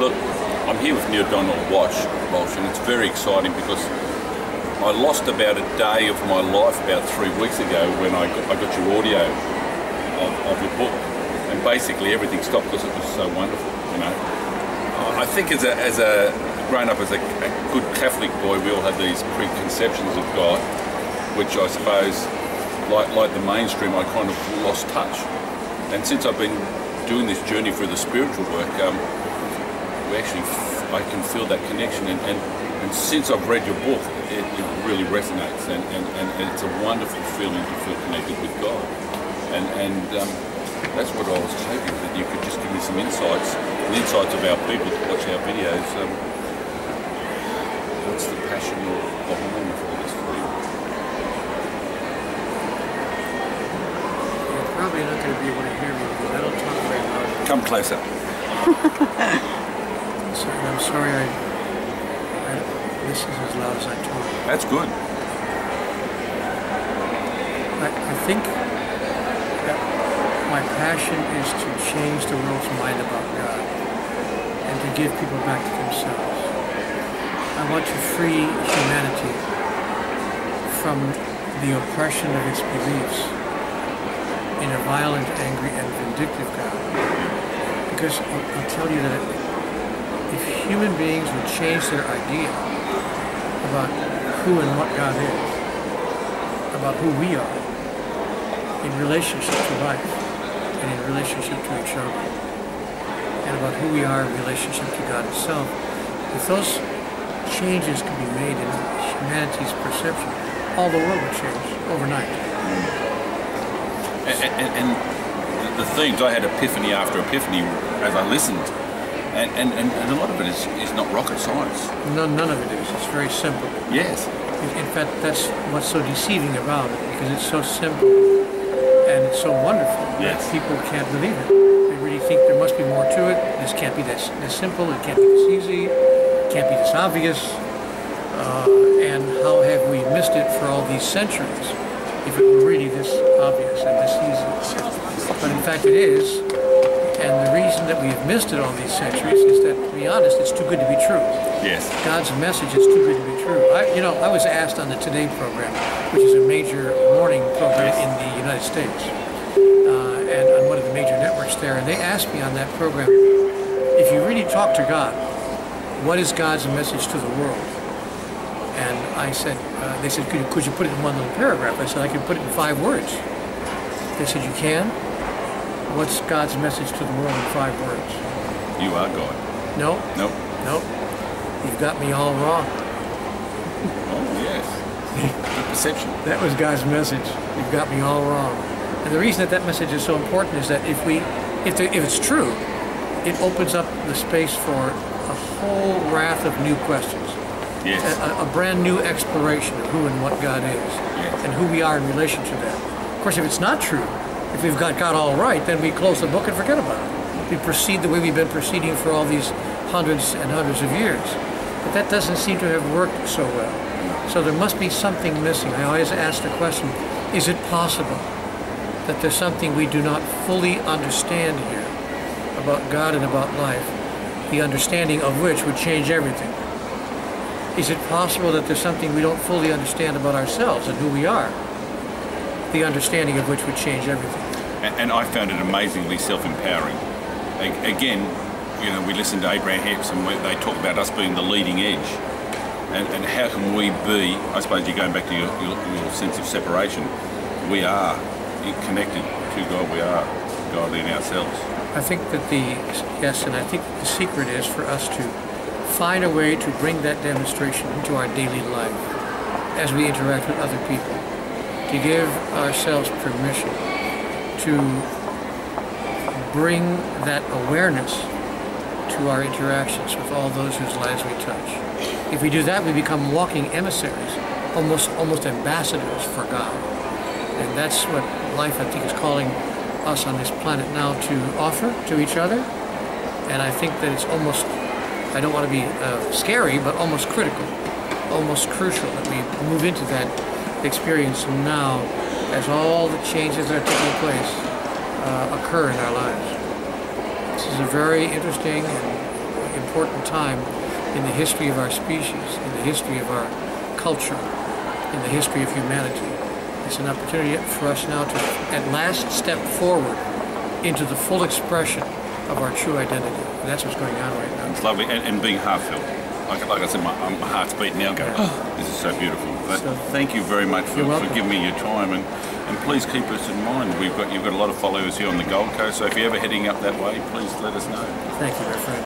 Look, I'm here with Neale Donald Walsh, and it's very exciting because I lost about a day of my life about 3 weeks ago when I got your audio of your book, and basically everything stopped because it was so wonderful. You know, I think as a grown up as a good Catholic boy, we all have these preconceptions of God, which I suppose, like the mainstream, I kind of lost touch. And since I've been doing this journey through the spiritual work, I can feel that connection, and since I've read your book, it really resonates, and it's a wonderful feeling to feel connected with God, and that's what I was hoping, that you could just give me some insights of our people to watch our videos. What's the passion behind all this for you? You're probably not going to be able to hear me because I don't talk very loud. Come closer. And I'm sorry this is as loud as I talk. That's good. I think that my passion is to change the world's mind about God and to give people back to themselves. I want to free humanity from the oppression of its beliefs in a violent, angry, and vindictive God. Because I'll tell you that if human beings would change their idea about who and what God is, about who we are, in relationship to life, and in relationship to each other, and about who we are in relationship to God Himself, if those changes can be made in humanity's perception, all the world would change overnight. And the themes, I had epiphany after epiphany as I listened. And a lot of it is not rocket science. None of it is. It's very simple. Yes. In fact, that's what's so deceiving about it, because it's so simple and it's so wonderful that people can't believe it. They really think there must be more to it. This can't be this simple. It can't be this easy. It can't be this obvious. And how have we missed it for all these centuries if it were really this obvious and this easy? But in fact, it is. And the reason that we've missed it all these centuries is that, to be honest, it's too good to be true. Yes. God's message is too good to be true. I was asked on the Today program, which is a major morning program in the United States, and on one of the major networks there, and they asked me on that program, if you really talk to God, what is God's message to the world? And I said, they said, could you put it in one little paragraph? I said, I could put it in 5 words. They said, you can? What's God's message to the world in 5 words? You are God. No. Nope. Nope. You've got me all wrong. Oh, yes. Good perception. That was God's message. You've got me all wrong. And the reason that message is so important is that if it's true, it opens up the space for a whole raft of new questions. Yes. A brand new exploration of who and what God is, and who we are in relation to that. Of course, if it's not true, if we've got God all right, then we close the book and forget about it. We proceed the way we've been proceeding for all these hundreds and hundreds of years. But that doesn't seem to have worked so well. So there must be something missing. I always ask the question, is it possible that there's something we do not fully understand here about God and about life, the understanding of which would change everything? Is it possible that there's something we don't fully understand about ourselves and who we are, the understanding of which would change everything? And I found it amazingly self-empowering. Again, you know, we listen to Abraham Hicks and they talk about us being the leading edge. And how can we be, I suppose you're going back to your sense of separation, we are connected to God, we are God in ourselves. I think that and I think the secret is for us to find a way to bring that demonstration into our daily life as we interact with other people, to give ourselves permission to bring that awareness to our interactions with all those whose lives we touch. If we do that, we become walking emissaries, almost ambassadors for God. And that's what life, I think, is calling us on this planet now to offer to each other. And I think that it's almost, I don't want to be scary, but almost critical, almost crucial that we move into that experience now as all the changes that are taking place occur in our lives. This is a very interesting and important time in the history of our species, in the history of our culture, in the history of humanity. It's an opportunity for us now to at last step forward into the full expression of our true identity. And that's what's going on right now. It's lovely, and being heartfelt. Like I said, my heart's beating now going, oh, this is so beautiful. But thank you very much for giving me your time, and please keep us in mind. You've got a lot of followers here on the Gold Coast, so if you're ever heading up that way, please let us know. Thank you, my friend.